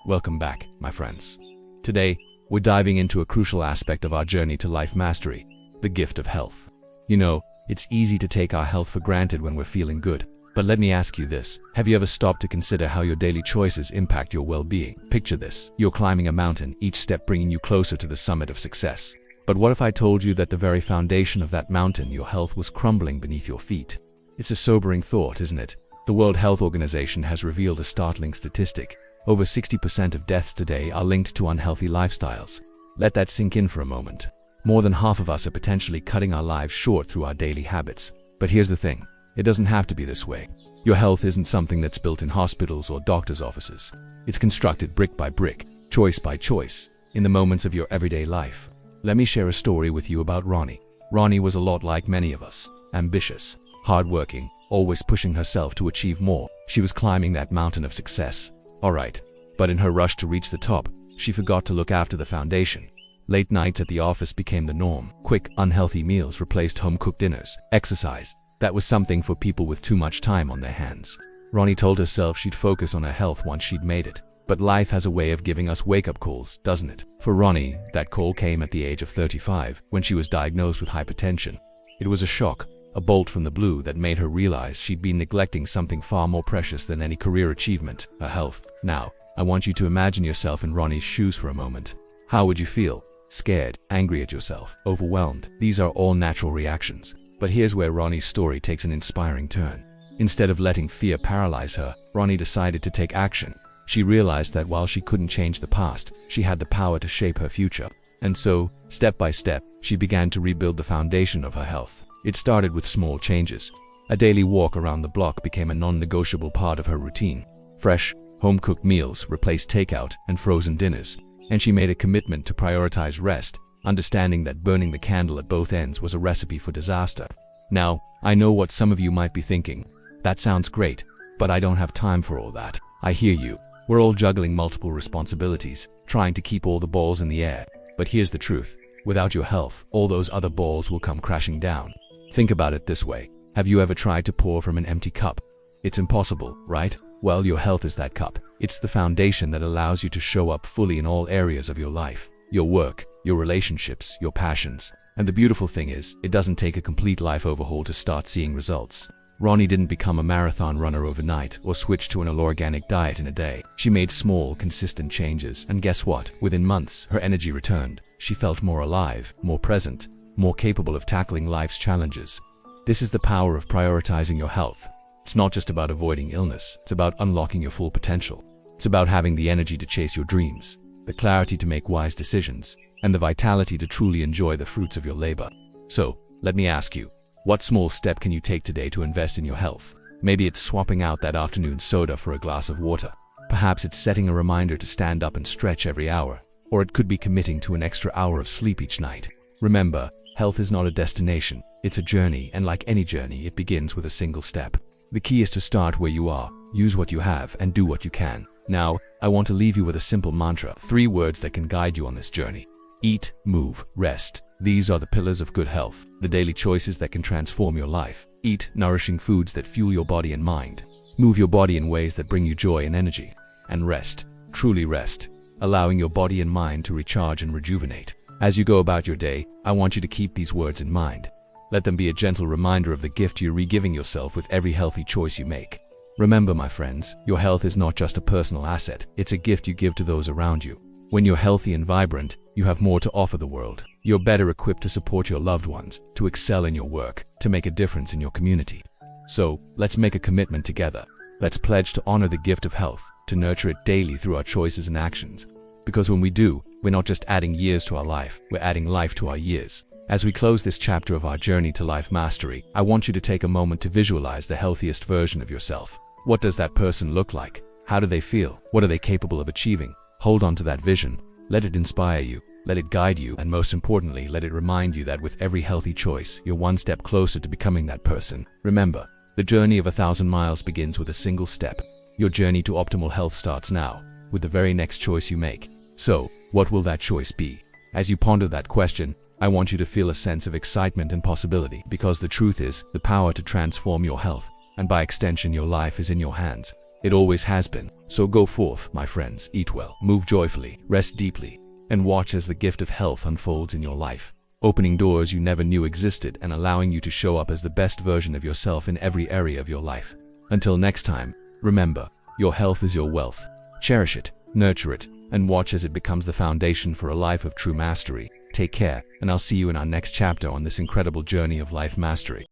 Welcome back, my friends. Today, we're diving into a crucial aspect of our journey to life mastery, the gift of health. You know, it's easy to take our health for granted when we're feeling good. But let me ask you this, have you ever stopped to consider how your daily choices impact your well-being? Picture this, you're climbing a mountain, each step bringing you closer to the summit of success. But what if I told you that the very foundation of that mountain, your health, was crumbling beneath your feet? It's a sobering thought, isn't it? The World Health Organization has revealed a startling statistic. Over 60% of deaths today are linked to unhealthy lifestyles. Let that sink in for a moment. More than half of us are potentially cutting our lives short through our daily habits. But here's the thing, it doesn't have to be this way. Your health isn't something that's built in hospitals or doctors' offices. It's constructed brick by brick, choice by choice, in the moments of your everyday life. Let me share a story with you about Ronnie. Ronnie was a lot like many of us, ambitious, hardworking, always pushing herself to achieve more. She was climbing that mountain of success. Alright, but in her rush to reach the top, she forgot to look after the foundation. Late nights at the office became the norm. Quick, unhealthy meals replaced home-cooked dinners. Exercise, that was something for people with too much time on their hands. Ronnie told herself she'd focus on her health once she'd made it. But life has a way of giving us wake-up calls, doesn't it? For Ronnie, that call came at the age of 35, when she was diagnosed with hypertension. It was a shock, a bolt from the blue that made her realize she'd been neglecting something far more precious than any career achievement, her health. Now, I want you to imagine yourself in Ronnie's shoes for a moment. How would you feel? Scared, angry at yourself, overwhelmed? These are all natural reactions. But here's where Ronnie's story takes an inspiring turn. Instead of letting fear paralyze her, Ronnie decided to take action. She realized that while she couldn't change the past, she had the power to shape her future. And so, step by step, she began to rebuild the foundation of her health. It started with small changes. A daily walk around the block became a non-negotiable part of her routine. Fresh, home-cooked meals replaced takeout and frozen dinners, and she made a commitment to prioritize rest, understanding that burning the candle at both ends was a recipe for disaster. Now, I know what some of you might be thinking. That sounds great, but I don't have time for all that. I hear you. We're all juggling multiple responsibilities, trying to keep all the balls in the air. But here's the truth. Without your health, all those other balls will come crashing down. Think about it this way. Have you ever tried to pour from an empty cup? It's impossible, right? Well, your health is that cup. It's the foundation that allows you to show up fully in all areas of your life. Your work, your relationships, your passions. And the beautiful thing is, it doesn't take a complete life overhaul to start seeing results. Ronnie didn't become a marathon runner overnight or switch to an all-organic diet in a day. She made small, consistent changes, and guess what? Within months, her energy returned. She felt more alive, more present, more capable of tackling life's challenges. This is the power of prioritizing your health. It's not just about avoiding illness, it's about unlocking your full potential. It's about having the energy to chase your dreams, the clarity to make wise decisions, and the vitality to truly enjoy the fruits of your labor. So, let me ask you, what small step can you take today to invest in your health? Maybe it's swapping out that afternoon soda for a glass of water. Perhaps it's setting a reminder to stand up and stretch every hour. Or it could be committing to an extra hour of sleep each night. Remember, health is not a destination, it's a journey, and like any journey, it begins with a single step. The key is to start where you are, use what you have, and do what you can. Now, I want to leave you with a simple mantra, 3 words that can guide you on this journey. Eat, move, rest. These are the pillars of good health, the daily choices that can transform your life. Eat nourishing foods that fuel your body and mind. Move your body in ways that bring you joy and energy. And rest, truly rest, allowing your body and mind to recharge and rejuvenate. As you go about your day, I want you to keep these words in mind. Let them be a gentle reminder of the gift you're re-giving yourself with every healthy choice you make. Remember, my friends, your health is not just a personal asset, it's a gift you give to those around you. When you're healthy and vibrant, you have more to offer the world. You're better equipped to support your loved ones, to excel in your work, to make a difference in your community. So, let's make a commitment together. Let's pledge to honor the gift of health, to nurture it daily through our choices and actions. Because when we do, we're not just adding years to our life, we're adding life to our years. As we close this chapter of our journey to life mastery, I want you to take a moment to visualize the healthiest version of yourself. What does that person look like? How do they feel? What are they capable of achieving? Hold on to that vision. Let it inspire you. Let it guide you. And most importantly, let it remind you that with every healthy choice, you're one step closer to becoming that person. Remember, the journey of 1,000 miles begins with a single step. Your journey to optimal health starts now, with the very next choice you make. So, what will that choice be? As you ponder that question, I want you to feel a sense of excitement and possibility, because the truth is, the power to transform your health, and by extension your life, is in your hands. It always has been. So go forth, my friends, eat well, move joyfully, rest deeply, and watch as the gift of health unfolds in your life, opening doors you never knew existed and allowing you to show up as the best version of yourself in every area of your life. Until next time, remember, your health is your wealth. Cherish it, nurture it, and watch as it becomes the foundation for a life of true mastery. Take care, and I'll see you in our next chapter on this incredible journey of life mastery.